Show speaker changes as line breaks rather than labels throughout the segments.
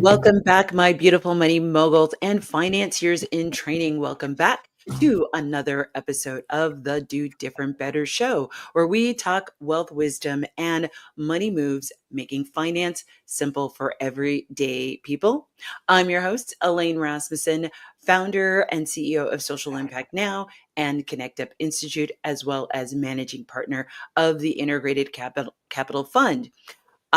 Welcome back, my beautiful money moguls and financiers in training. Welcome back to another episode of the Do Different Better Show, where we talk wealth wisdom and money moves, making finance simple for everyday people. I'm your host, Elaine Rasmussen, founder and CEO of Social Impact Now and Connect Up Institute, as well as managing partner of the Integrated Capital Fund.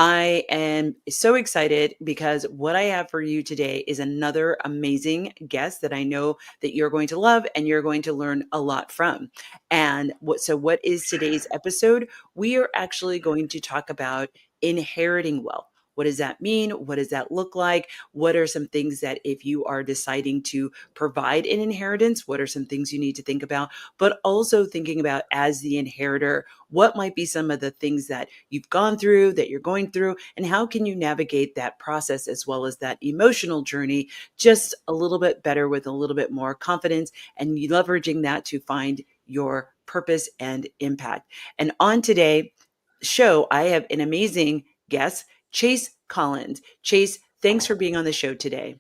I am so excited because what I have for you today is another amazing guest that I know that you're going to love and you're going to learn a lot from. And what is today's episode? We are actually going to talk about inheriting wealth. What does that mean? What does that look like? What are some things that if you are deciding to provide an inheritance, what are some things you need to think about? But also thinking about as the inheritor, what might be some of the things that you've gone through, that you're going through, and how can you navigate that process as well as that emotional journey just a little bit better with a little bit more confidence and you leveraging that to find your purpose and impact. And on today's show, I have an amazing guest, Chase Collins. Chase, thanks for being on the show today.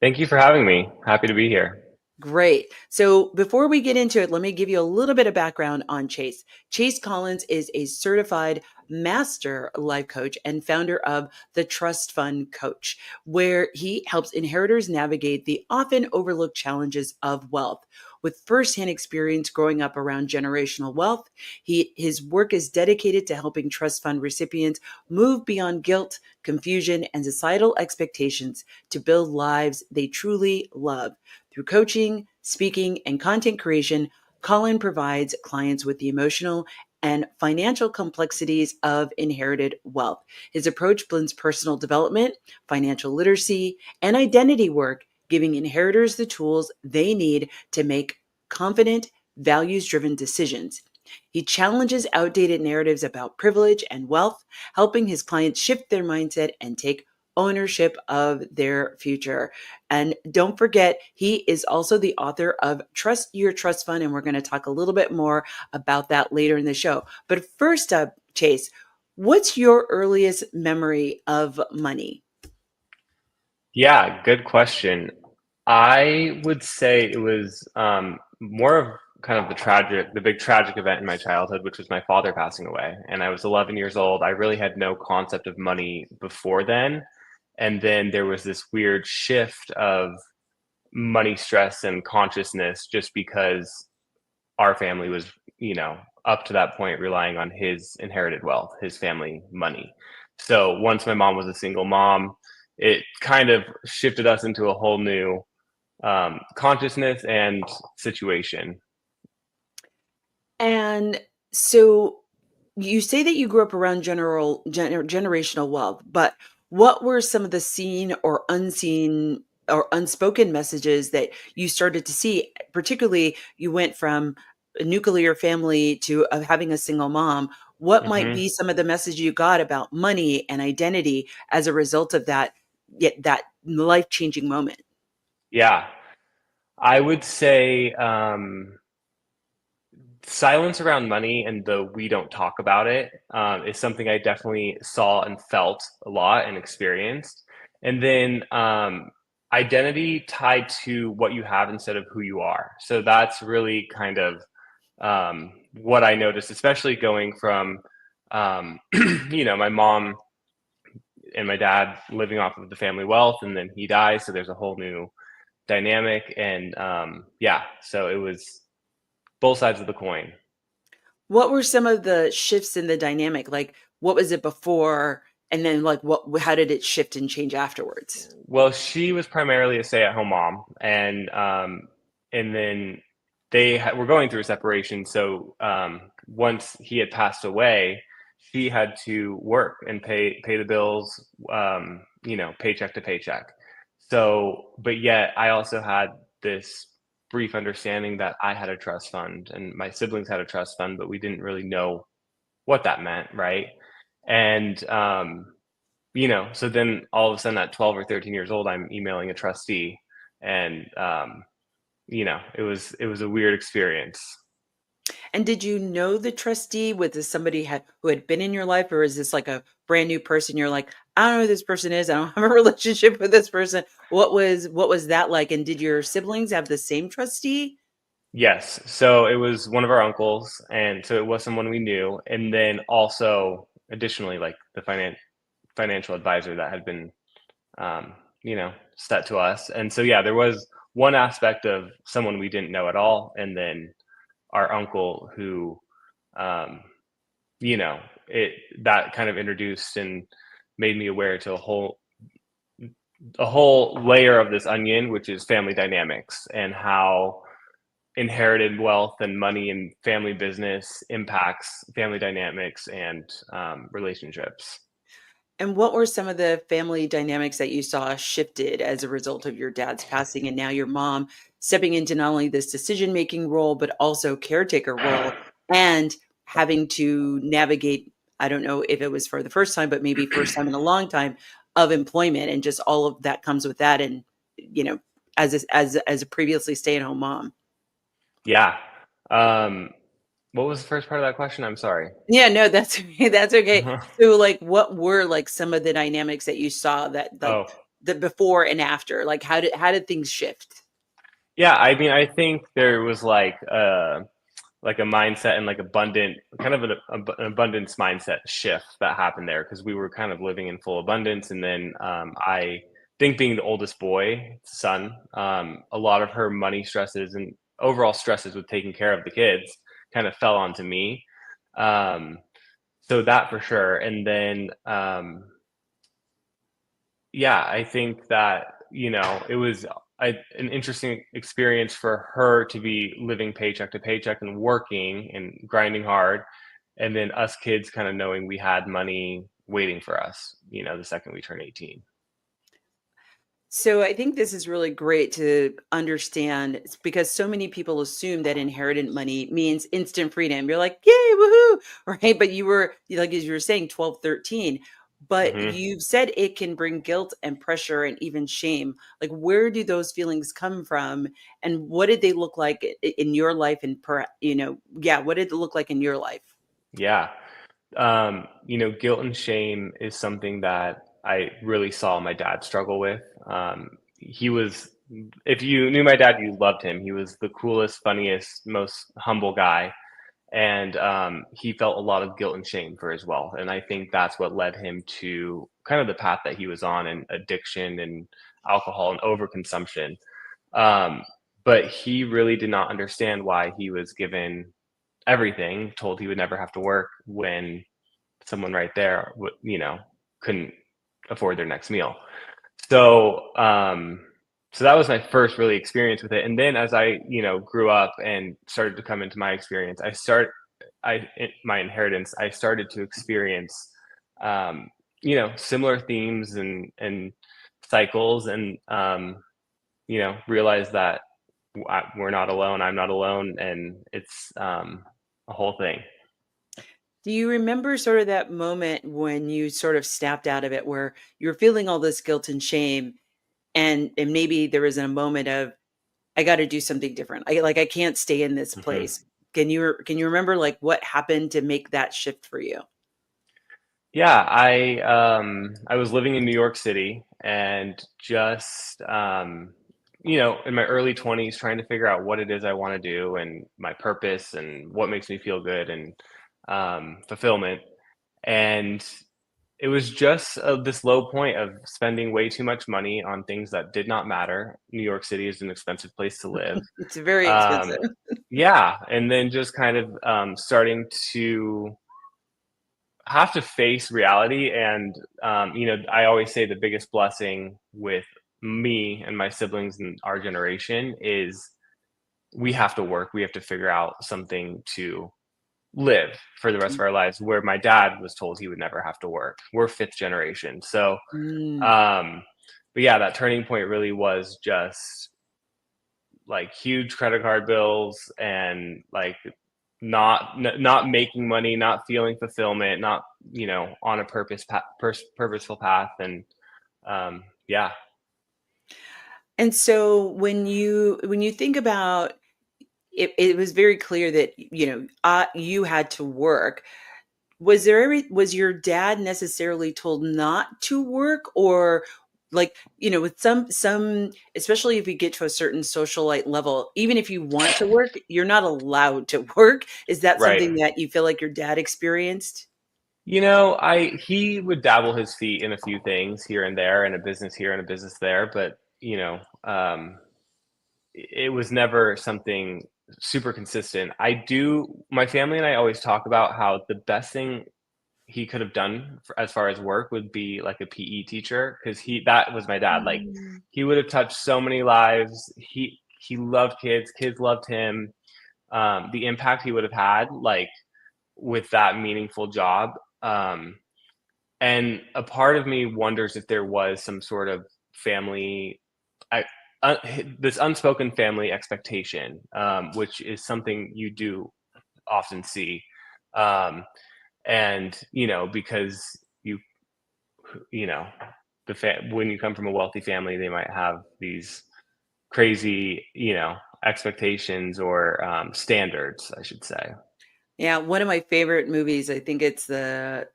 Thank you for having me. Happy to be here.
Great. So before we get into it, let me give you a little bit of background on Chase. Chase Collins is a certified master life coach and founder of the Trust Fund Coach, where he helps inheritors navigate the often overlooked challenges of wealth. With firsthand experience growing up around generational wealth, his work is dedicated to helping trust fund recipients move beyond guilt, confusion, and societal expectations to build lives they truly love. Through coaching, speaking, and content creation, Colin provides clients with the emotional and financial complexities of inherited wealth. His approach blends personal development, financial literacy, and identity work, giving inheritors the tools they need to make confident, values-driven decisions. He challenges outdated narratives about privilege and wealth, helping his clients shift their mindset and take ownership of their future. And don't forget, he is also the author of Trust Your Trust Fund, and we're going to talk a little bit more about that later in the show. But first up, Chase, what's your earliest memory of money?
Yeah, good question. I would say it was more of kind of the big tragic event in my childhood, which was my father passing away. And I was 11 years old. I really had no concept of money before then. And then there was this weird shift of money stress and consciousness just because our family was, up to that point relying on his inherited wealth, his family money. So once my mom was a single mom, it kind of shifted us into a whole new consciousness and situation.
And so you say that you grew up around generational wealth, but what were some of the seen or unseen or unspoken messages that you started to see? Particularly, you went from a nuclear family to having a single mom. What might
hmm
be some of the message you got about money and identity as a result of that, yet that life-changing moment?
Yeah, I would say silence around money and the we don't talk about it is something I definitely saw and felt a lot and experienced. And then identity tied to what you have instead of who you are. So that's really kind of what I noticed, especially going from, my mom and my dad living off of the family wealth, and then he dies. So there's a whole new dynamic. And yeah, so it was both sides of the coin.
What were some of the shifts in the dynamic? Like, what was it before? And then, like, how did it shift and change afterwards?
Well, she was primarily a stay-at-home mom, and then were going through a separation. So once he had passed away, she had to work and pay the bills, paycheck to paycheck. So, but yet I also had this brief understanding that I had a trust fund and my siblings had a trust fund, but we didn't really know what that meant, right? And so then all of a sudden at 12 or 13 years old, I'm emailing a trustee, and it was a weird experience.
And did you know the trustee? Was this somebody who had been in your life, or is this like a brand new person? You're like, I don't know who this person is. I don't have a relationship with this person. What was that like? And did your siblings have the same trustee?
Yes. So it was one of our uncles, and so it was someone we knew, and then also additionally, like the financial advisor that had been, um, set to us. And so yeah, there was one aspect of someone we didn't know at all, and then our uncle who, um, you know, it that kind of introduced and made me aware to a whole layer of this onion, which is family dynamics and how inherited wealth and money and family business impacts family dynamics and relationships.
And what were some of the family dynamics that you saw shifted as a result of your dad's passing and now your mom stepping into not only this decision-making role, but also caretaker role and having to navigate, I don't know if it was for the first time, but maybe first time in a long time of employment and just all of that comes with that and you know, as a previously stay-at-home mom.
Yeah. Um, what was the first part of that question? I'm sorry.
Yeah, no, that's okay, that's okay. So, like, what were, like, some of the dynamics that you saw that, like,
Oh,
the before and after? Like, how did things shift?
yeah. I mean, I think there was like a mindset and like abundant kind of an abundance mindset shift that happened there because we were kind of living in full abundance. And then I think being the oldest boy son, a lot of her money stresses and overall stresses with taking care of the kids kind of fell onto me. um, so that for sure. And then yeah, I think that, it was an interesting experience for her to be living paycheck to paycheck and working and grinding hard. And then us kids kind of knowing we had money waiting for us, the second we turn 18.
So I think this is really great to understand because so many people assume that inherited money means instant freedom. You're like, yay, woohoo, right? But you were, like, as you were saying, 12, 13. But
Hmm.
you've said it can bring guilt and pressure and even shame. Like, where do those feelings come from? And what did they look like in your life? And, yeah, what did it look like in your life?
Yeah. Guilt and shame is something that I really saw my dad struggle with. He was, if you knew my dad, you loved him. He was the coolest, funniest, most humble guy. And he felt a lot of guilt and shame for his wealth. And I think that's what led him to kind of the path that he was on, and addiction and alcohol and overconsumption. Um, but he really did not understand why he was given everything, told he would never have to work when someone right there couldn't afford their next meal. So that was my first really experience with it. And then as I grew up and started to come into my experience, my inheritance, I started to experience similar themes and cycles, and realize that we're not alone, I'm not alone, and it's a whole thing.
Do you remember sort of that moment when you sort of snapped out of it where you're feeling all this guilt and shame and maybe there was a moment of I got to do something different. I can't stay in this
Hmm.
place. Can you remember like what happened to make that shift for you?
Yeah, I was living in New York City and just in my early 20s trying to figure out what it is I want to do and my purpose and what makes me feel good and fulfillment. And it was just this low point of spending way too much money on things that did not matter. New York City is an expensive place to live.
It's very expensive.
Um, yeah, and then just kind of starting to have to face reality. And I always say the biggest blessing with me and my siblings and our generation is we have to work, we have to figure out something to live for the rest of our lives, where my dad was told he would never have to work. We're fifth generation. So
Mm.
um but yeah, that turning point really was just like huge credit card bills and like not making money, not feeling fulfillment, not on a purposeful path. And yeah.
And so when you think about it was very clear that, you had to work. Was your dad necessarily told not to work, or like, with some, especially if you get to a certain socialite level, even if you want to work, you're not allowed to work. Is that
Right.
something that you feel like your dad experienced?
I he would dabble his feet in a few things here and there, and a business here and a business there, but it was never something super consistent. My family and I always talk about how the best thing he could have done as far as work would be like a PE teacher, because that was my dad. Like,
Mm.
he would have touched so many lives. He loved kids. Kids loved him. The impact he would have had, like, with that meaningful job. Um, and a part of me wonders if there was some sort of family, I, uh, this unspoken family expectation, which is something you do often see. Um, and because you you know when you come from a wealthy family, they might have these crazy expectations, or standards, I should say.
Yeah, one of my favorite movies, I think it's the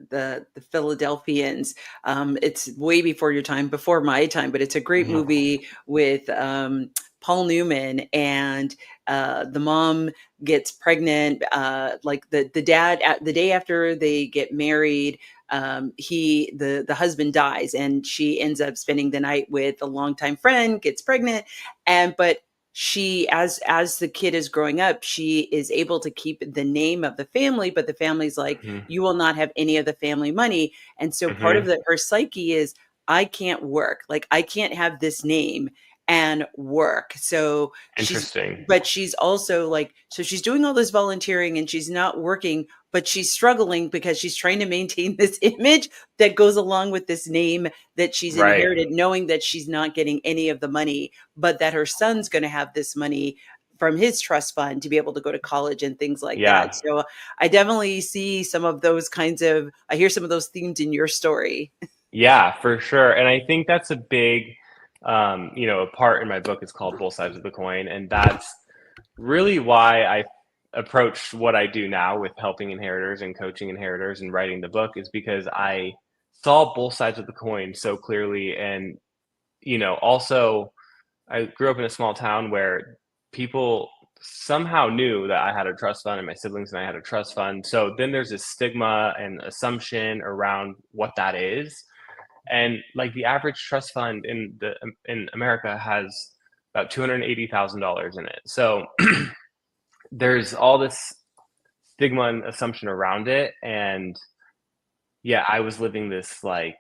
Philadelphians. It's way before your time, before my time, but it's a great
Hmm.
movie with Paul Newman, and the mom gets pregnant. Like the dad, at the day after they get married, the husband dies, and she ends up spending the night with a longtime friend, gets pregnant, and but she, as the kid is growing up, she is able to keep the name of the family, but the family's like,
Hmm.
you will not have any of the family money. And so part of
Hmm.
her psyche is, I can't work, like I can't have this name and work. So
Interesting.
she's also like, so she's doing all this volunteering and she's not working, but she's struggling because she's trying to maintain this image that goes along with this name that she's
Right.
inherited, knowing that she's not getting any of the money, but that her son's going to have this money from his trust fund to be able to go to college and things like that.
Yeah.
So I definitely see some of those kinds of, I hear some of those themes in your story.
Yeah, for sure. And I think that's a big, a part in my book is called Both Sides of the Coin. And that's really why I approached what I do now with helping inheritors and coaching inheritors and writing the book, is because I saw both sides of the coin so clearly. And, also, I grew up in a small town where people somehow knew that I had a trust fund, and my siblings and I had a trust fund. So then there's this stigma and assumption around what that is. And like, the average trust fund in America has about $280,000 in it. So there's all this stigma and assumption around it. And yeah, I was living this, like,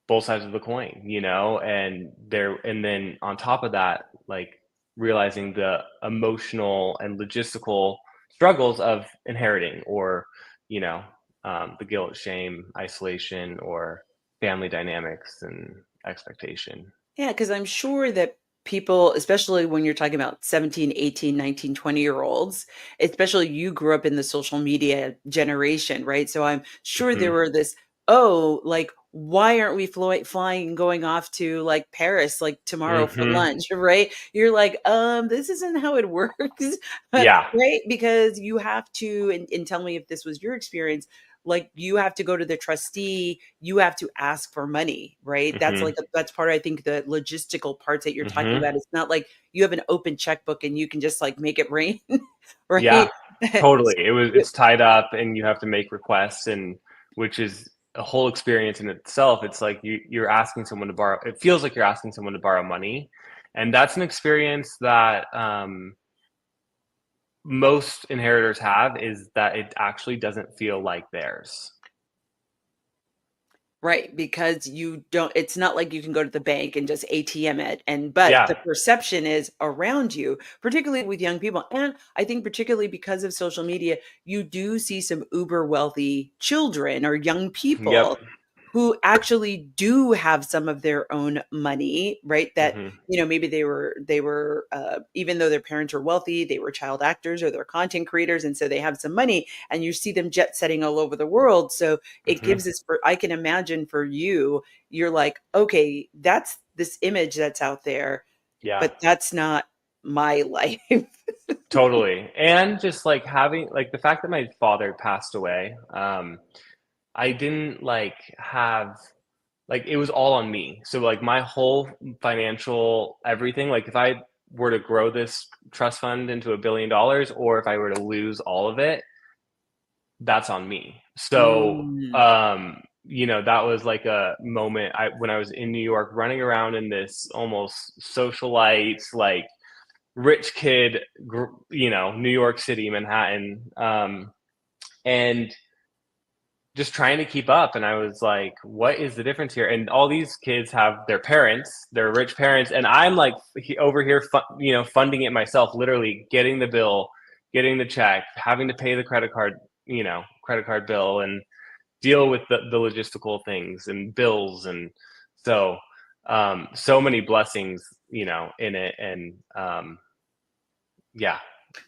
both sides of the coin, and then on top of that, like, realizing the emotional and logistical struggles of inheriting, or you know the guilt, shame, isolation, or family dynamics and expectation.
Yeah, because I'm sure that people, especially when you're talking about 17, 18, 19, 20-year-olds, especially you grew up in the social media generation, right? So I'm sure there
Hmm.
were this, oh, like, why aren't we flying and going off to like Paris like tomorrow for
Hmm.
lunch, right? You're like, this isn't how it works,
Yeah.
right? Because you have to, and tell me if this was your experience, like you have to go to the trustee, you have to ask for money, right? That's
Hmm.
like that's part, I think, the logistical parts that you're talking
Hmm.
about. It's not like you have an open checkbook and you can just like make it rain,
Yeah,
right?
totally. It's tied up, and you have to make requests, and which is a whole experience in itself. It's like you're asking someone to borrow. It feels like you're asking someone to borrow money, and that's an experience that most inheritors have, is that it actually doesn't feel like theirs.
Right, because you don't, it's not like you can go to the bank and just ATM it, and but the
Yeah.
perception is around you, particularly with young people, and I think particularly because of social media, you do see some uber wealthy children or young
Yep.
people who actually do have some of their own money, right? That,
Hmm.
maybe they were even though their parents are wealthy, they were child actors or they're content creators, and so they have some money, and you see them jet setting all over the world. So it
Hmm.
gives us, for I can imagine for you, you're like, okay, that's this image that's out there,
Yeah.
but that's not my life.
Totally. And just like having like the fact that my father passed away, I didn't like have like it was all on me. So like my whole financial everything, like if I were to grow this trust fund into $1 billion or if I were to lose all of it, that's on me. So,
Mm.
that was like a moment when I was in New York running around in this almost socialite, like rich kid, New York City, Manhattan, and just trying to keep up. And I was like, what is the difference here? And all these kids have their parents, their rich parents, and I'm like over here, funding it myself, literally getting the bill, getting the check, having to pay the credit card bill, and deal with the logistical things and bills. And so, so many blessings, in it. And yeah,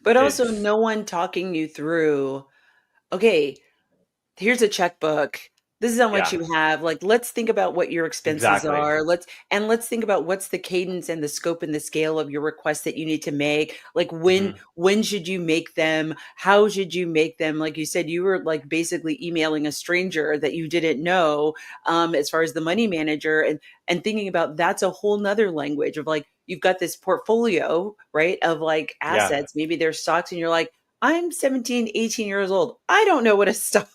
But also
it's,
no one talking you through, okay, here's a checkbook. This is how much
yeah,
you have. Like, let's think about what your expenses
exactly.
are. Let's think about what's the cadence and the scope and the scale of your requests that you need to make. Like
Hmm.
when should you make them? How should you make them? Like you said, you were like basically emailing a stranger that you didn't know, as far as the money manager, and thinking about that's a whole nother language of like you've got this portfolio, right? Of like
Yeah,
assets. Maybe there's stocks and you're like, I'm 17, 18 years old. I don't know what a stock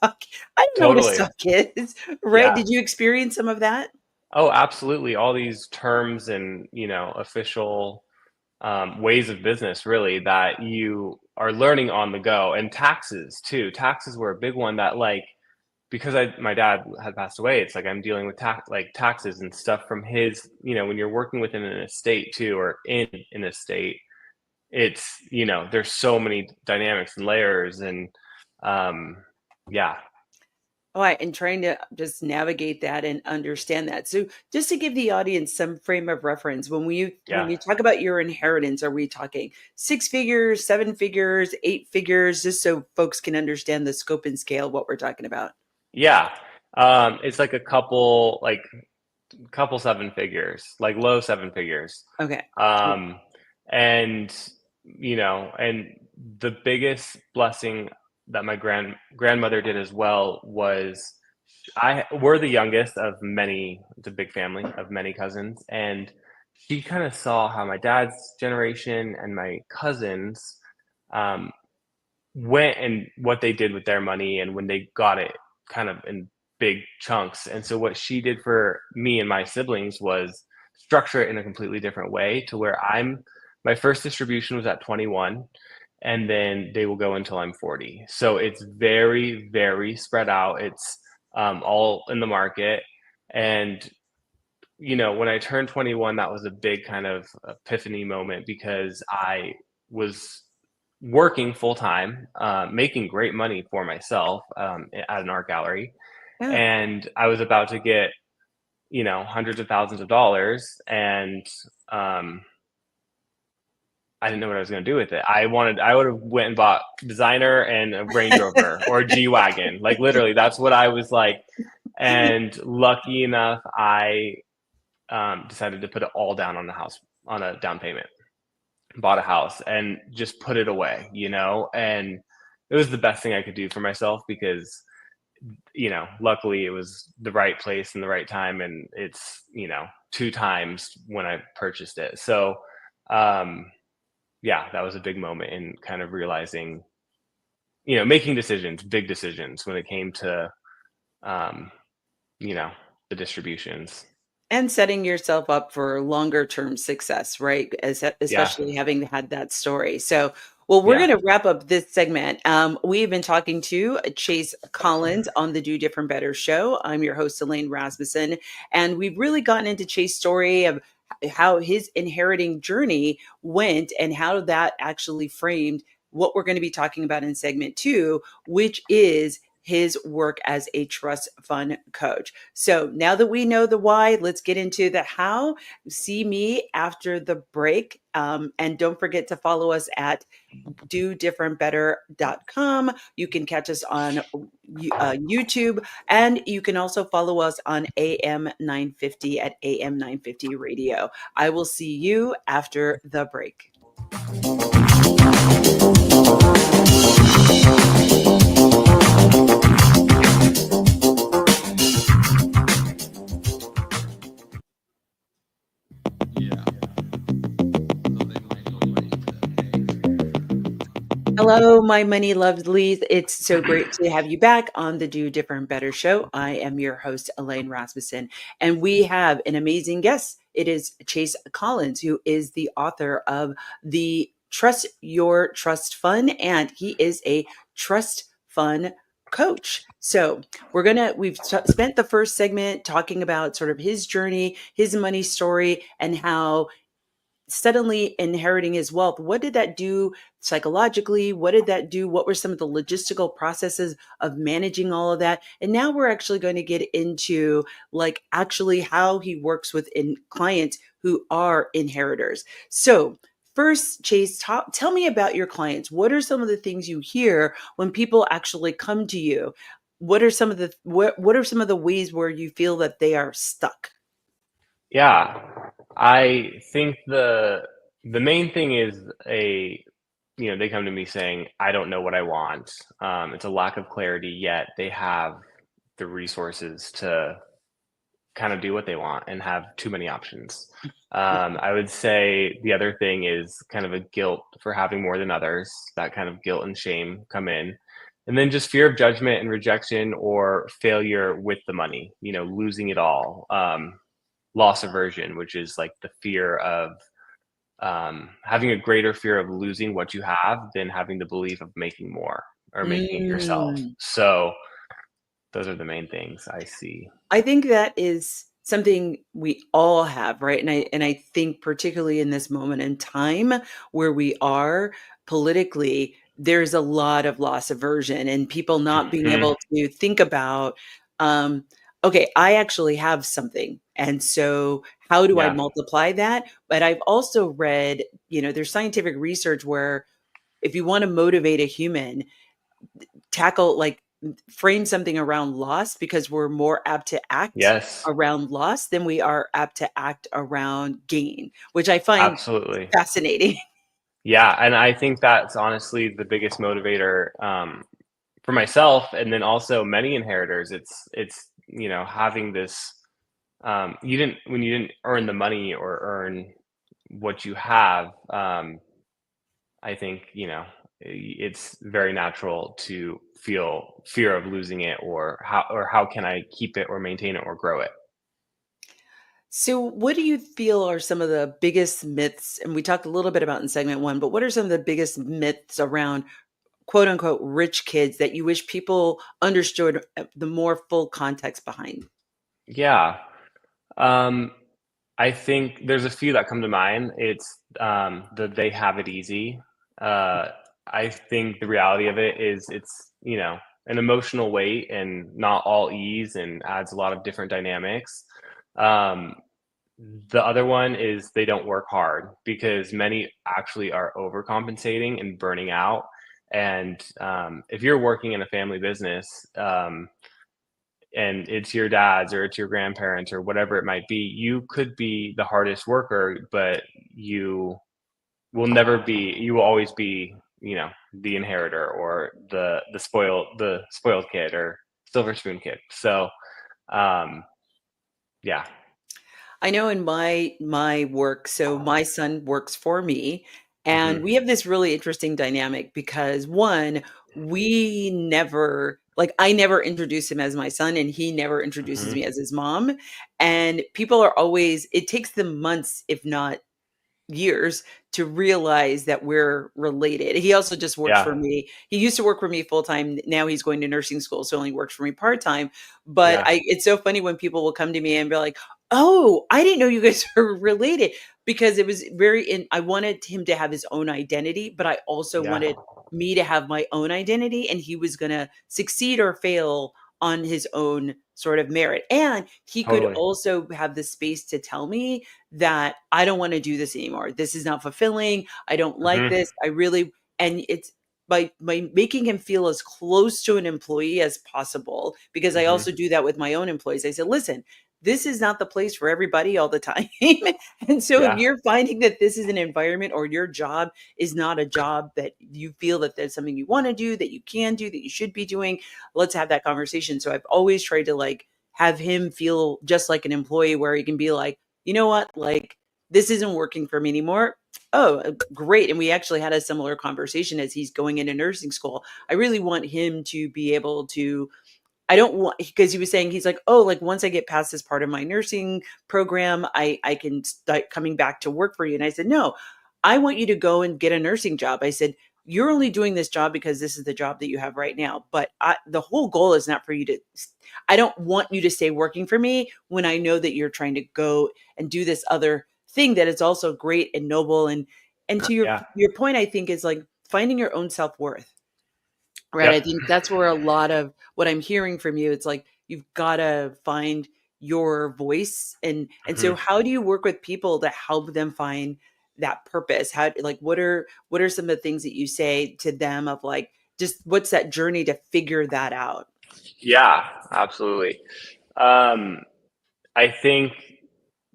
I don't know what a
totally.
stock is, right?
Yeah.
Did you experience some of that?
Oh, absolutely. All these terms and, official ways of business, really, that you are learning on the go. And taxes, too. Taxes were a big one that, like, because my dad had passed away, it's like I'm dealing with taxes and stuff from his, when you're working within an estate, too, or in an estate, it's, there's so many dynamics and layers. And um, yeah,
All right, and trying to just navigate that and understand that. So, just to give the audience some frame of reference, when
yeah.
we talk about your inheritance, are we talking six figures, seven figures, eight figures, just so folks can understand the scope and scale of what we're talking about?
Yeah. It's like couple seven figures, like low seven figures.
Okay.
Um, and and the biggest blessing that my grandmother did as well was we're the youngest of many, it's a big family of many cousins, and she kind of saw how my dad's generation and my cousins um, went and what they did with their money and when they got it kind of in big chunks. And so what she did for me and my siblings was structure it in a completely different way to where my first distribution was at 21 and then they will go until I'm 40. So it's very, very spread out. It's all in the market. And when I turned 21, that was a big kind of epiphany moment because I was working full time, making great money for myself at an art gallery,
Yeah.
and I was about to get hundreds of thousands of dollars, and um, I didn't know what I was going to do with it. I would have went and bought designer and a Range Rover or a G wagon, like literally. That's what I was like, and lucky enough, I decided to put it all down on the house on a down payment, bought a house and just put it away, and it was the best thing I could do for myself because, luckily it was the right place and the right time. And it's, two times when I purchased it. So, yeah, that was a big moment in kind of realizing, making decisions, big decisions when it came to, um, you know, the distributions.
And setting yourself up for longer term success, right?
Yeah.
Especially having had that story. So, well, we're
Yeah.
going to wrap up this segment. We've been talking to Chase Collins on the Do Different Better Show. I'm your host, Elaine Rasmussen. And we've really gotten into Chase's story of how his inheriting journey went and how that actually framed what we're going to be talking about in segment two, which is his work as a trust fund coach. So now that we know the why, let's get into the how. See me after the break. And don't forget to follow us at Do.Different.Better.com. You can catch us on YouTube, and you can also follow us on AM 950 at AM 950 Radio. I will see you after the break. Hello, my money lovelies. It's so great to have you back on the Do Different Better Show. I am your host, Elaine Rasmussen, and we have an amazing guest. It is Chase Collins, who is the author of the Trust Your Trust Fund, and he is a trust fund coach. So spent the first segment talking about sort of his journey, his money story, and how suddenly inheriting his wealth, what did that do psychologically? What did that do? What were some of the logistical processes of managing all of that? And now we're actually going to get into like actually how he works with clients who are inheritors. So first, Chase, tell me about your clients. What are some of the things you hear when people actually come to you? What are some of the ways where you feel that they are stuck?
Yeah, I think the main thing is they come to me saying, I don't know what I want. It's a lack of clarity, yet they have the resources to kind of do what they want and have too many options. I would say the other thing is kind of a guilt for having more than others. That kind of guilt and shame come in. And then just fear of judgment and rejection or failure with the money, losing it all. Loss aversion, which is like the fear of having a greater fear of losing what you have than having the belief of making more or making it yourself.
Mm.
So those are the main things I see.
I think that is something we all have, right? And I think particularly in this moment in time where we are politically, there's a lot of loss aversion and people not being
Hmm.
able to think about, um, okay, I actually have something. And so how do I
Yeah.
multiply that? But I've also read, there's scientific research where if you want to motivate a human, tackle like frame something around loss because we're more apt to act
Yes.
around loss than we are apt to act around gain, which I find
Absolutely.
fascinating.
Yeah, and I think that's honestly the biggest motivator for myself, and then also many inheritors. It's having this. You didn't when you didn't earn the money or earn what you have. I think it's very natural to feel fear of losing it, or how can I keep it or maintain it or grow it.
So, what do you feel are some of the biggest myths? And we talked a little bit about in segment one, but what are some of the biggest myths around quote unquote rich kids that you wish people understood the more full context behind?
Yeah. Um, I think there's a few that come to mind. It's the they have it easy. Uh, I think the reality of it is it's an emotional weight and not all ease and adds a lot of different dynamics. Um, the other one is they don't work hard because many actually are overcompensating and burning out. And if you're working in a family business, and it's your dad's or it's your grandparents or whatever it might be, you could be the hardest worker, but you will always be, the inheritor or the spoiled kid or silver spoon kid. So um yeah.
I know in my work, so my son works for me, and
Hmm.
we have this really interesting dynamic because one, we never like I never introduce him as my son and he never introduces
Hmm.
me as his mom. And people are always it takes them months, if not years to realize that we're related. He also just works for
Yeah.
me. He used to work for me full time. Now he's going to nursing school, so only works for me part time. But
Yeah.
I it's so funny when people will come to me and be like, "Oh, I didn't know you guys were related." Because it was I wanted him to have his own identity, but I also
Yeah.
wanted me to have my own identity and he was going to succeed or fail on his own sort of merit. And he could
Totally.
also have the space to tell me that I don't want to do this anymore. This is not fulfilling. I don't like
Hmm.
this. I really, and it's by making him feel as close to an employee as possible, because I
Hmm.
also do that with my own employees. I said, listen, this is not the place for everybody all the time. And so if
Yeah.
you're finding that this is an environment, or your job is not a job that you feel that there's something you want to do, that you can do, that you should be doing, let's have that conversation. So I've always tried to like have him feel just like an employee, where he can be like, you know what, like this isn't working for me anymore. Oh, great. And we actually had a similar conversation as he's going into nursing school. I really want him to be able to, I don't want, because he was saying, he's like, oh, like once I get past this part of my nursing program, I can start coming back to work for you. And I said, no, I want you to go and get a nursing job. I said, you're only doing this job because this is the job that you have right now. But the whole goal is not for you to, I don't want you to stay working for me when I know that you're trying to go and do this other thing that is also great and noble. And to
Yeah.
your point, I think is like finding your own self-worth. Right, I
Yep.
think that's where a lot of what I'm hearing from you, it's like you've gotta find your voice, and so
Hmm.
how do you work with people to help them find that purpose? How, like, what are some of the things that you say to them of like, just what's that journey to figure that out?
Yeah, absolutely. Um, I think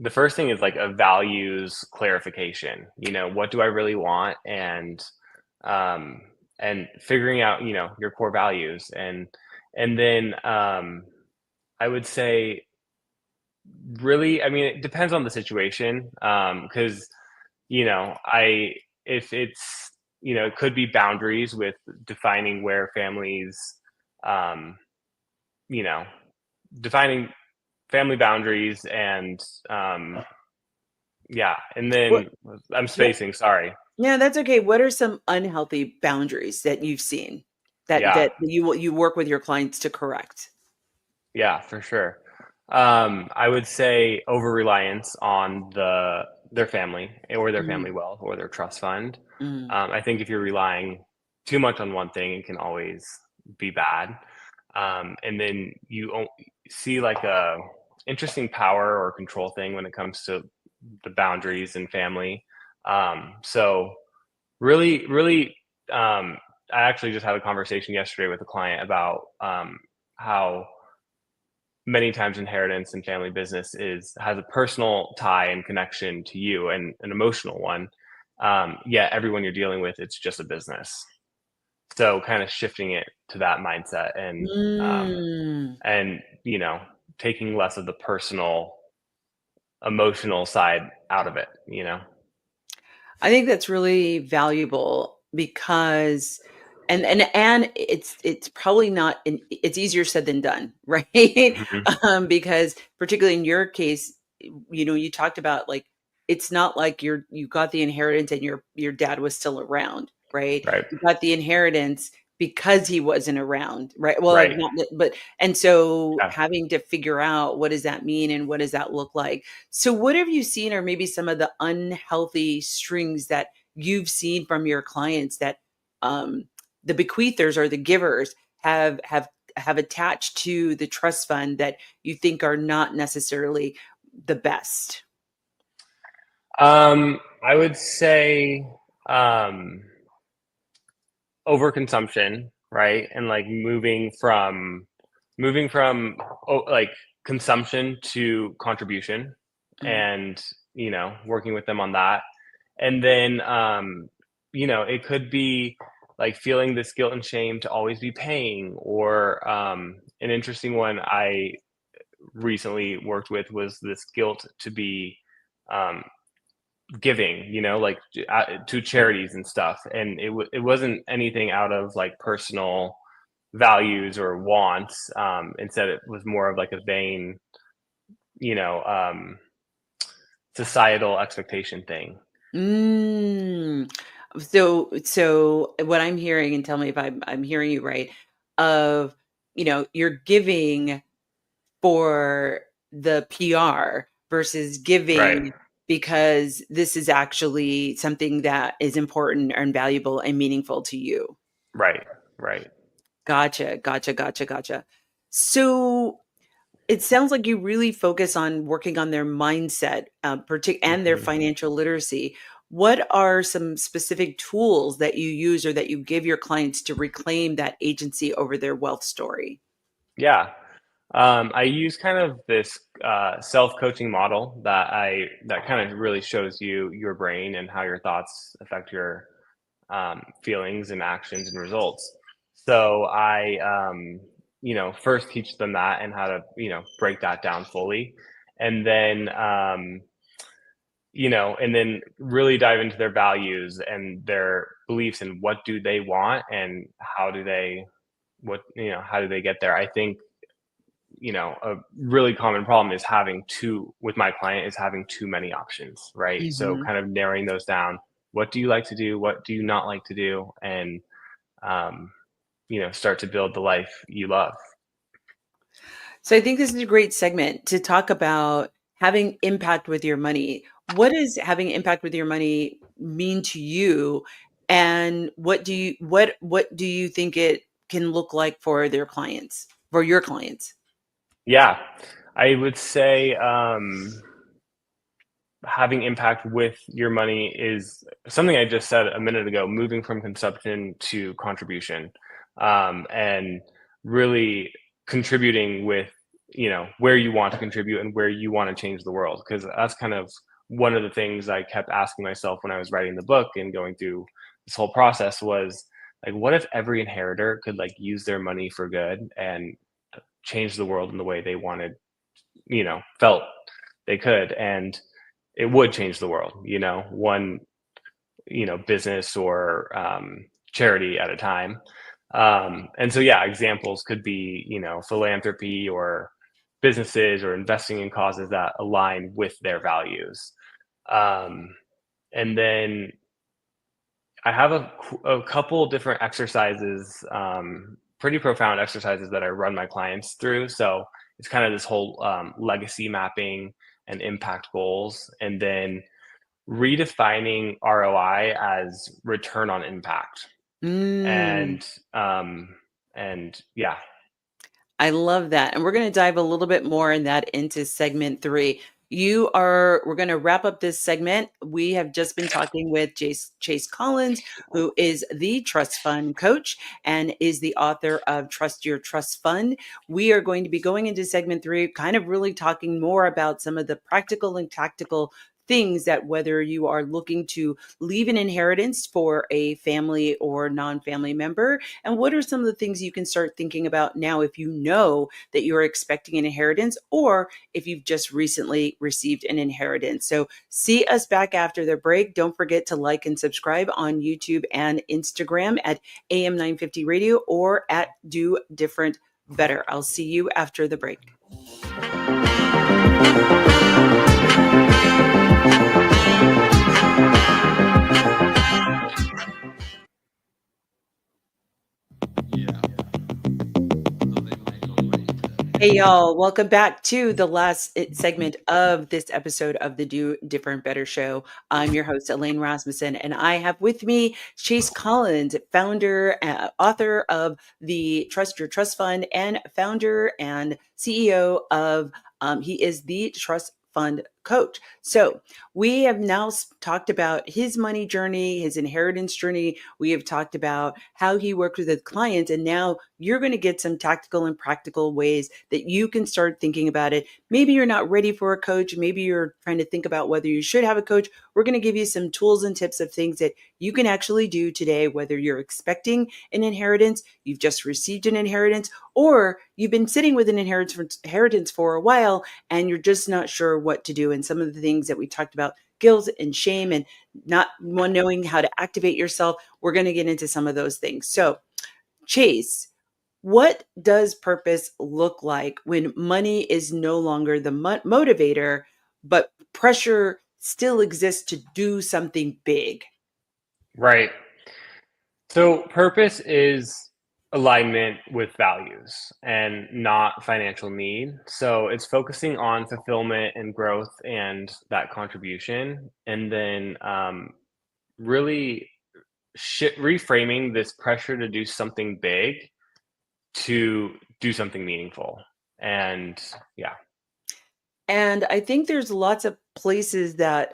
the first thing is like a values clarification. What do I really want? Um, and figuring out, your core values. And then I would say really, I mean, it depends on the situation. Because, I if it's, it could be boundaries with defining where families, um, you know, defining family boundaries and yeah, and
What
then I'm
what
spacing, sorry.
Yeah, that's okay. What are some unhealthy boundaries that you've seen that
Yeah,
you work with your clients to correct?
yeah, for sure. I would say over reliance on their family or their family
Mhm,
wealth or their trust fund.
mhm.
I think if you're relying too much on one thing, it can always be bad. And then see like a interesting power or control thing when it comes to the boundaries and family. So really, really, I actually just had a conversation yesterday with a client about how many times inheritance and family business has a personal tie and connection to you and an emotional one. Yet everyone you're dealing with, it's just a business. So kind of shifting it to that mindset
Mm.
and taking less of the personal emotional side out of it.
I think that's really valuable because and it's probably not it's easier said than done, right?
Hmm.
Because particularly in your case, you talked about like it's not like you got the inheritance and your dad was still around, right?
Right.
You got the inheritance because he wasn't around, right? Well, like
Right.
not but and so
Yeah.
having to figure out what does that mean and what does that look like. So what have you seen, or maybe some of the unhealthy strings that you've seen from your clients that um, the bequeathers or the givers have attached to the trust fund that you think are not necessarily the best?
I would say um, overconsumption, right? And like moving from like consumption to contribution,
Mm,
and working with them on that. And then it could be like feeling this guilt and shame to always be paying, or an interesting one I recently worked with was this guilt to be um, giving, like to charities and stuff. And it wasn't anything out of like personal values or wants. Instead, it was more of like a vain, you know, um, societal expectation thing.
mm. So what I'm hearing, and tell me if I'm hearing you right, of you're giving for the PR versus
Right.
giving because this is actually something that is important and valuable and meaningful to you.
Right. Right.
Gotcha, gotcha, gotcha, gotcha. So it sounds like you really focus on working on their mindset, and their
Hmm.
financial literacy. what are some specific tools that you use or that you give your clients to reclaim that agency over their wealth story?
Yeah. I use kind of this self-coaching model that kind of really shows you your brain and how your thoughts affect your feelings and actions and results. So first teach them that and how to, break that down fully, and then, and then really dive into their values and their beliefs and what do they want and how do they get there. I think a really common problem is with my client is having too many options, right? So
Mhm.
kind of narrowing those down. What do you like to do? What do you not like to do? And, um, start to build the life you love.
So I think this is a great segment to talk about having impact with your money. What does having impact with your money mean to you? And what do you think it can look like for their clients, for your clients?
Yeah. I would say, having impact with your money is something I just said a minute ago, moving from consumption to contribution, and really contributing with, where you want to contribute and where you want to change the world. Because that's kind of one of the things I kept asking myself when I was writing the book and going through this whole process was like, what if every inheritor could like use their money for good and change the world in the way they wanted, felt they could. And it would change the world, one, business or charity at a time. And so, yeah, examples could be, philanthropy or businesses or investing in causes that align with their values. Um, and then I have a couple different exercises, pretty profound exercises that I run my clients through. So it's kind of this whole legacy mapping and impact goals, and then redefining ROI as return on impact.
Mm.
And um, and yeah,
I love that. And we're going to dive a little bit more in that into segment three. We're going to wrap up this segment. We have just been talking with Chase Collins, who is the trust fund coach and is the author of Trust Your Trust Fund. We are going to be going into segment three, kind of really talking more about some of the practical and tactical things that whether you are looking to leave an inheritance for a family or non-family member, and what are some of the things you can start thinking about now if you know that you're expecting an inheritance or if you've just recently received an inheritance. So see us back after the break. Don't forget to like and subscribe on YouTube and Instagram at AM 950 Radio or at Do Different Better. I'll see you after the break. Hey, y'all. Welcome back to the last segment of this episode of the Do Different Better Show. I'm your host, Elaine Rasmussen, and I have with me Chase Collins, founder, author of the Trust Your Trust Fund, and founder and CEO of, he is the Trust Fund Coach. So we have now talked about his money journey, his inheritance journey. We have talked about how he worked with his clients, and now you're going to get some tactical and practical ways that you can start thinking about it. Maybe you're not ready for a coach. Maybe you're trying to think about whether you should have a coach. We're going to give you some tools and tips of things that you can actually do today, whether you're expecting an inheritance, you've just received an inheritance, or you've been sitting with an inheritance for a while and you're just not sure what to do. And some of the things that we talked about, guilt and shame and not knowing how to activate yourself, we're going to get into some of those things. So, Chase, what does purpose look like when money is no longer the motivator, but pressure still exists to do something big?
right. So purpose is alignment with values and not financial need. So it's focusing on fulfillment and growth and that contribution, and then really reframing this pressure to do something big to do something meaningful. And yeah,
And I think there's lots of places that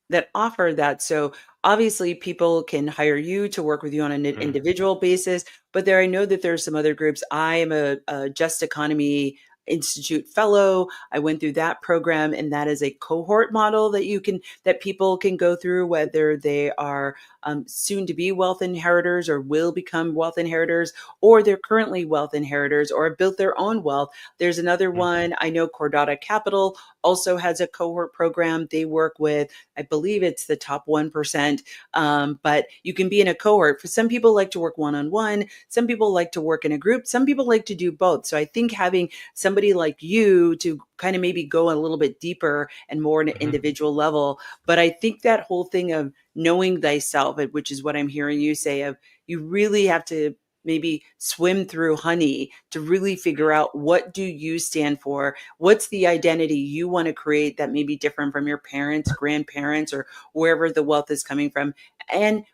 that offer that. So obviously people can hire you to work with you on an
Mhm.
individual basis, but I know that there's some other groups. I am a Just Economy Institute fellow. I went through that program, and that is a cohort model that people can go through, whether they are soon to be wealth inheritors or will become wealth inheritors, or they're currently wealth inheritors or have built their own wealth. There's another
Mhm.
one. I know Cordata Capital also has a cohort program. They work with, I believe it's the top 1%. But you can be in a cohort. For some people like to work one-on-one. Some people like to work in a group. Some people like to do both. So I think having somebody like you to kind of maybe go a little bit deeper and more on an
Mhm.
individual level. But I think that whole thing of knowing thyself, which is what I'm hearing you say, of you really have to maybe swim through honey to really figure out, what do you stand for? What's the identity you want to create that may be different from your parents, grandparents, or wherever the wealth is coming from? And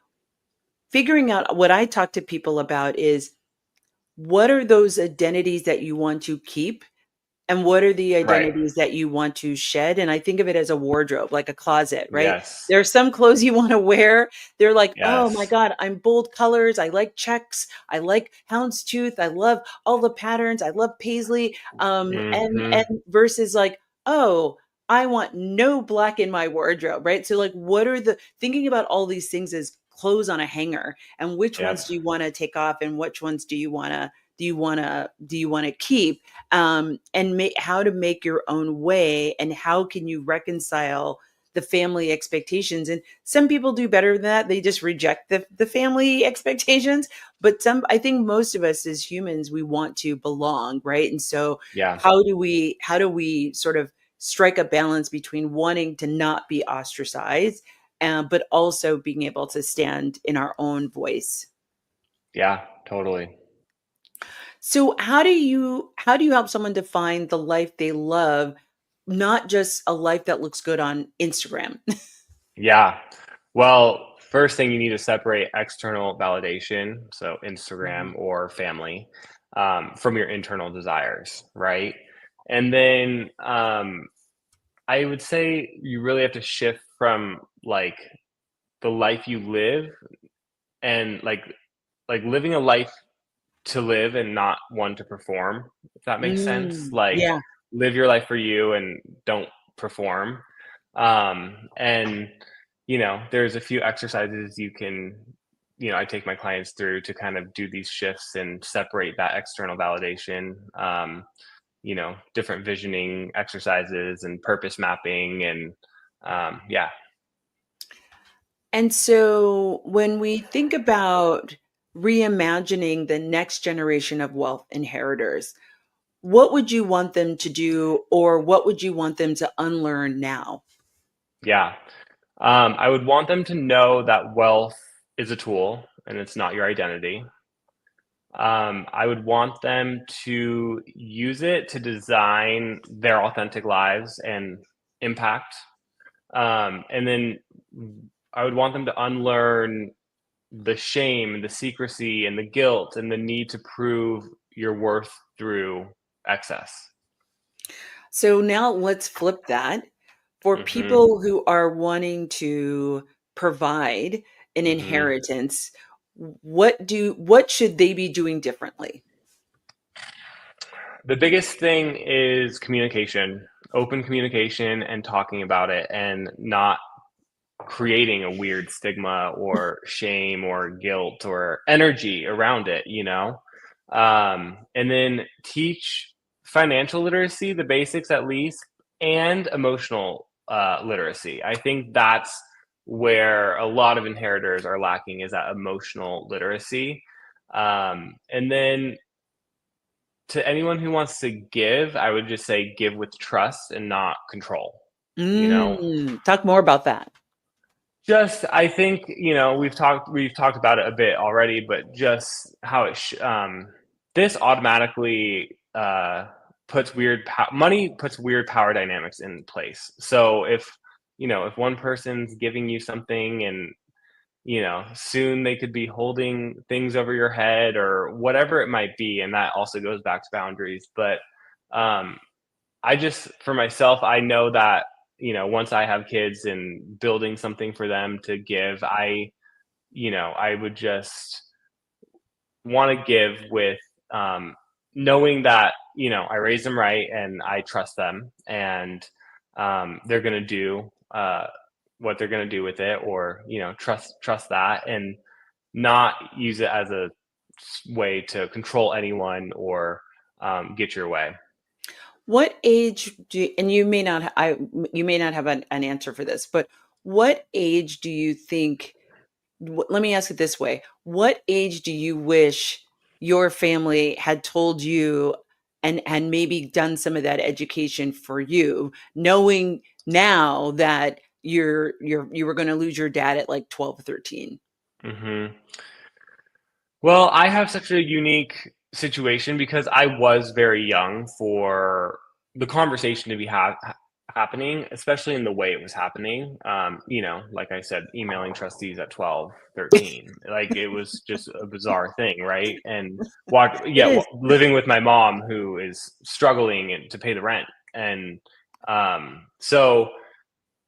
figuring out, what I talk to people about is, what are those identities that you want to keep, and what are the
Right.
identities that you want to shed? And I think of it as a wardrobe, like a closet, right?
Yes.
There are some clothes you want to wear. They're like, oh my
Yes.
God, I'm bold colors. I like checks. I like houndstooth. I love all the patterns. I love paisley. And
Mhm.
versus like, oh, I want no black in my wardrobe, right? So like, what are the thinking about all these things as clothes on a hanger, and which ones
Yep.
do you want to take off, and which ones do you want to keep, and how to make your own way, and how can you reconcile the family expectations? And some people do better than that. They just reject the family expectations. But I think most of us as humans, we want to belong, right? And so
Yeah.
how do we sort of strike a balance between wanting to not be ostracized, but also being able to stand in our own voice?
Yeah. Totally.
So how do you help someone define the life they love, not just a life that looks good on Instagram?
Yeah. Well, first thing, you need to separate external validation, so
Mhm.
Instagram or family, from your internal desires, right? And then I would say you really have to shift from like the life you live, and like living a life to live and not one to perform, if that makes sense. Like,
Yeah.
live your life for you and don't perform. And there's a few exercises you can, I take my clients through to kind of do these shifts and separate that external validation. Different visioning exercises and purpose mapping, and yeah.
And so when we think about reimagining the next generation of wealth inheritors, what would you want them to do, or what would you want them to unlearn now?
Yeah. I would want them to know that wealth is a tool and it's not your identity. I would want them to use it to design their authentic lives and impact. And then I would want them to unlearn the shame, the secrecy, and the guilt, and the need to prove your worth through excess.
So now let's flip that. For
Hmm.
people who are wanting to provide an
Hmm.
inheritance, what should they be doing differently?
The biggest thing is communication, open communication, and talking about it, and not creating a weird stigma or shame or guilt or energy around it. And then teach financial literacy, the basics at least, and emotional literacy. I think that's where a lot of inheritors are lacking, is that emotional literacy. And then to anyone who wants to give, I would just say give with trust and not control. You know,
Talk more about that.
Just, I think, we've talked about it a bit already, but just how this automatically money puts weird power dynamics in place. So if one person's giving you something, and soon they could be holding things over your head or whatever it might be, and that also goes back to boundaries. But um I just, for myself, I know that once I have kids and building something for them to give, I would just want to give with knowing that I raised them right and I trust them, and they're going to do what they're going to do with it, or trust that, and not use it as a way to control anyone or get your way.
What age do you, and you may not have an answer for this, but what age do you think let me ask it this way. What age do you wish your family had told you and maybe done some of that education for you, knowing now that you were going to lose your dad at like 12, 13?
hmm Well, I have such a unique situation because I was very young for the conversation to be happening, especially in the way it was happening. Like I said, emailing trustees at 12, 13. Like it was just a bizarre thing, right? And
It is.
living with my mom who is struggling to pay the rent. And so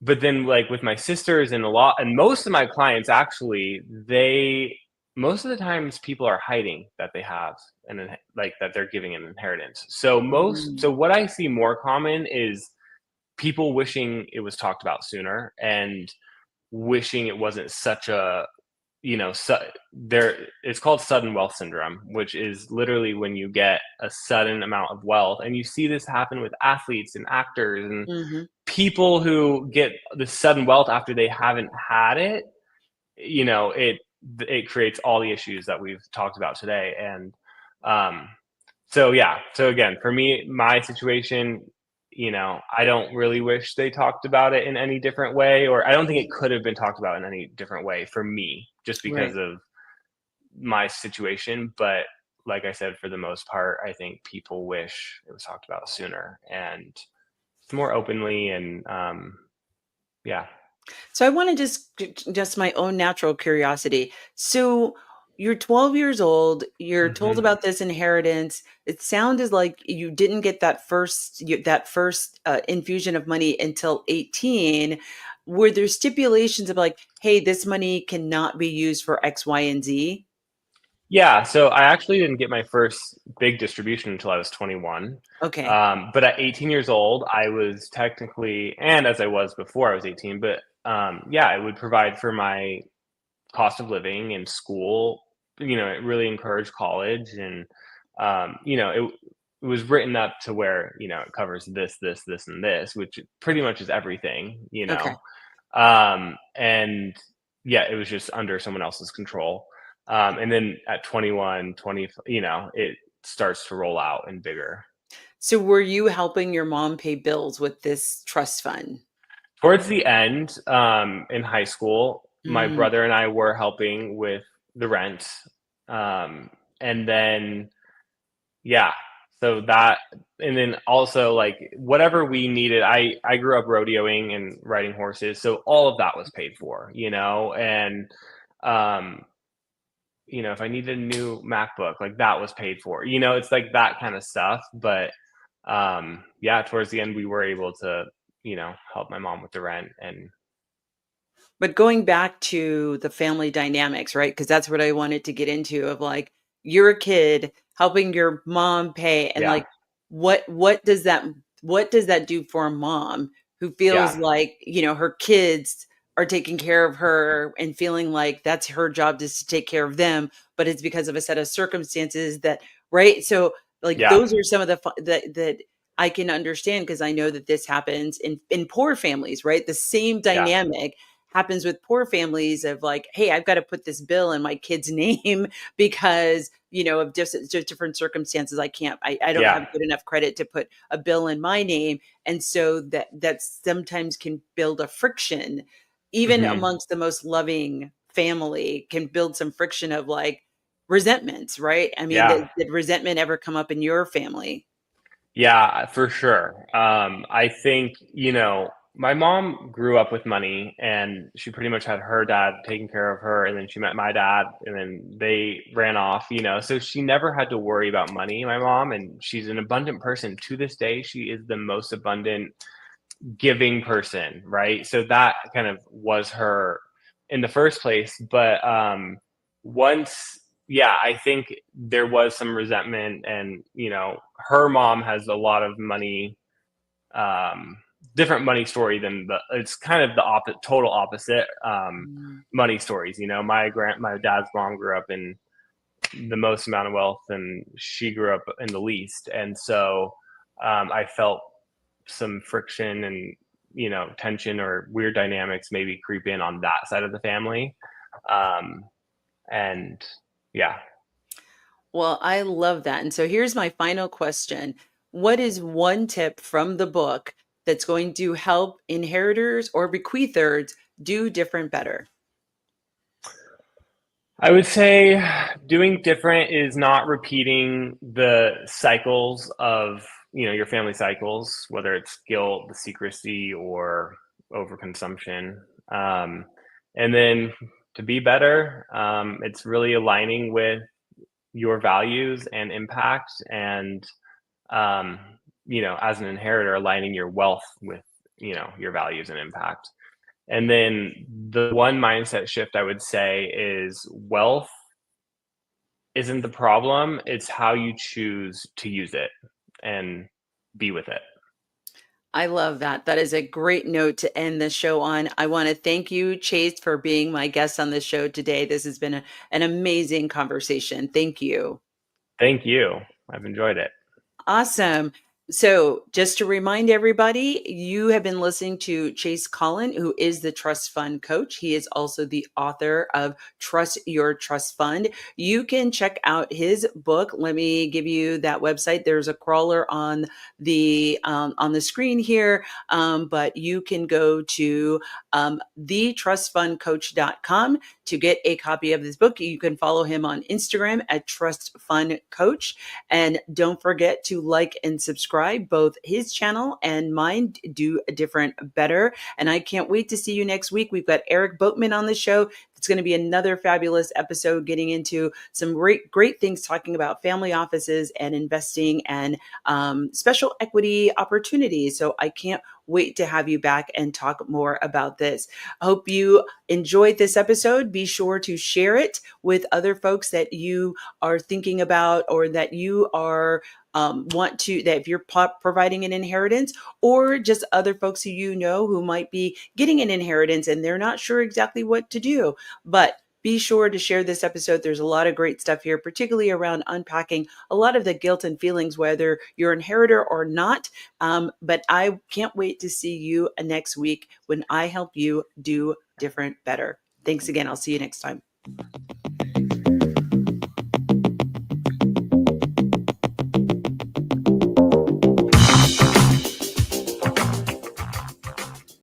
but then like with my sisters and most of my clients, actually, they most of the times people are hiding that they have like that they're giving an inheritance.
Mm,
So what I see more common is people wishing it was talked about sooner, and wishing it wasn't such a there it's called sudden wealth syndrome, which is literally when you get a sudden amount of wealth. And you see this happen with athletes and actors and
mhm.
people who get the sudden wealth after they haven't had it. It creates all the issues that we've talked about today. And um so again, for me, my situation, I don't really wish they talked about it in any different way, or I don't think it could have been talked about in any different way for me, just because
Right.
of my situation. But like I said, for the most part, I think people wish it was talked about sooner and more openly. And yeah.
So I want to just my own natural curiosity. So you're 12 years old, you're told
hmm
about this inheritance. It sounded like you didn't get that first infusion of money until 18. Were there stipulations of like, hey, this money cannot be used for X, Y, and Z?
Yeah, so I actually didn't get my first big distribution until I was 21.
Okay.
But at 18 years old, I was technically, and as I was before I was 18, but yeah, it would provide for my cost of living and school. It really encouraged college, and it was written up to where it covers this, this, this, and this, which pretty much is everything.
Okay.
And yeah, it was just under someone else's control. And then at 21, 20, it starts to roll out and bigger.
So were you helping your mom pay bills with this trust fund?
Towards the end, in high school, my
Mm,
brother and I were helping with the rent. And then, yeah, so that, and then also like whatever we needed, I grew up rodeoing and riding horses. So all of that was paid for, and, um, if I needed a new MacBook, like that was paid for. It's like that kind of stuff. But yeah, towards the end, we were able to, help my mom with the rent. And
but going back to the family dynamics, right? Because that's what I wanted to get into of like you're a kid helping your mom pay and
yeah,
like what does that do for a mom who feels
yeah,
like, her kids are taking care of her and feeling like that's her job is to take care of them, but it's because of a set of circumstances that right? So like
yeah,
those are some of the that I can understand because I know that this happens in poor families, right? The same
yeah,
dynamic happens with poor families of like, hey, I've got to put this bill in my kid's name because, of just different circumstances. I don't
yeah.
have good enough credit to put a bill in my name. And so that sometimes can build a friction, even
hmm
amongst the most loving family can build some friction of like resentments, right? I mean,
Yeah.
did resentment ever come up in your family?
Yeah, for sure. I think, my mom grew up with money, and she pretty much had her dad taking care of her. And then she met my dad, and then they ran off. So she never had to worry about money, my mom. And she's an abundant person to this day. She is the most abundant giving person, right? So that kind of was her in the first place. But once, yeah, I think there was some resentment, and her mom has a lot of money, um, different money story than it's kind of the total opposite
Mm.
money stories. My dad's mom grew up in the most amount of wealth, and she grew up in the least, and so I felt some friction and tension or weird dynamics maybe creep in on that side of the family, um, and yeah.
Well, I love that. And so here's my final question. What is one tip from the book that's going to help inheritors or bequeathers do different better?
I would say doing different is not repeating the cycles of your family cycles, whether it's guilt, the secrecy, or overconsumption. And then to be better, it's really aligning with your values and impact, and um, as an inheritor, aligning your wealth with your values and impact. And then the one mindset shift I would say is wealth isn't the problem, it's how you choose to use it and be with it.
I love that. That is a great note to end the show on. I want to thank you, Chase, for being my guest on the show today. This has been an amazing conversation. Thank you.
Thank you. I've enjoyed it.
Awesome. So, just to remind everybody, you have been listening to Chase Collin, who is the trust fund coach. He is also the author of Trust Your Trust Fund. You can check out his book. Let me give you that website. There's a crawler on the screen here, but you can go to thetrustfundcoach.com to get a copy of this book. You can follow him on Instagram at Trust Fund Coach. And don't forget to like and subscribe both his channel and mine, Do Different Better. And I can't wait to see you next week. We've got Eric Boatman on the show. It's going to be another fabulous episode getting into some great things, talking about family offices and investing and special equity opportunities. So I can't wait to have you back and talk more about this. I hope you enjoyed this episode. Be sure to share it with other folks that you are thinking about, or that you are that if you're providing an inheritance, or just other folks who who might be getting an inheritance and they're not sure exactly what to do. But be sure to share this episode. There's a lot of great stuff here, particularly around unpacking a lot of the guilt and feelings, whether you're an inheritor or not. But I can't wait to see you next week when I help you do different better. Thanks again. I'll see you next time.